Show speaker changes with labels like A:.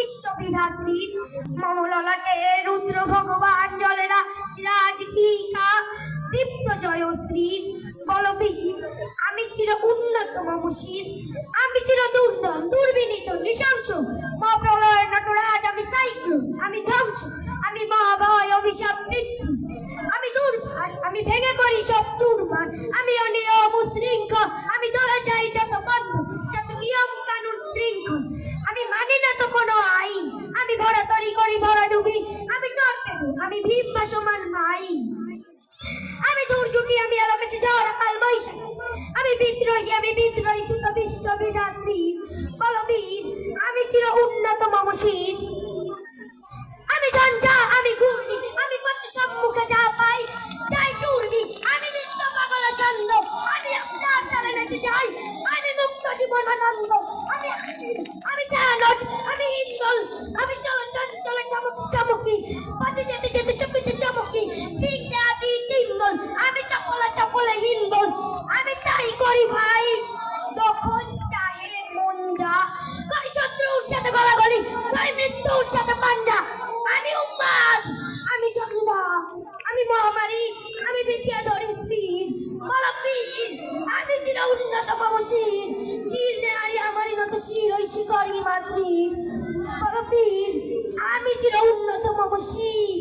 A: বিশ্ববিধাত্রী মমললাটে রুদ্র ভগবান জলেরা রাজটিকা দীপ্ত জয়শ্রীর বলবিহীন আমি চির উন্নত মমশির আমি চির দুর্দম দুর্বিনীত নৃশংস মহাপ্রলয় নটরাজ আমি সাইক্লোন আমি ধ্বংস আমি মহাভয় অভিশাপ মৃত্যু আমি দুর্ভার আমি ভেঙে করি সব চুরমার আমি অনিয়ম উশৃঙ্খল আমি দলে চাই যত বন্ধ যত নিয়ম কানুন শৃঙ্খল আমি মানি না তো কোনো আইন আমি ভরা তরি করি ভরা ডুবি আমি টর্পেডো আমি ভীম ভাসমান মাইন আমি দুর্যোগী আমি এলাকাছে ঝড় কাল বৈশাখী আমি বিদ্রোহী সুত বিশ্ববিধাত্রী বলবীর আমি চির উন্নত মমশির আমি ঝঞ্ঝা আমি ঘূর্ণি আমি প্রতি সম্মুখে যা পাই যাই টুর্নি আমি নৃত্য পাগল ছন্দ আমি আপনার তালে নাচে যাই আমি মুক্ত জীবনানন্দ আমি আমি জানট আমি হিন্দল আমি চল চমকি পথে যেতে যেতে চকিতে চমকি ঠিক আদি তিনদল আমি চপলে হিন্দল আমি তাই করি ভাই যখন চাহে মন যা করি শত্রুর সাথে গলাগলি করি মৃত্যুর সাথে পাঞ্জা আমি উম্মাদ আমি জগদা আমি মহামারী আমি বিদ্যা ধরিত্রীর বলবীর আমি চির উন্নত মমশির তীর নেহারি আমারই নত শির ওই শিকরি মাতৃ বলবীর আমি চির উন্নত মমশির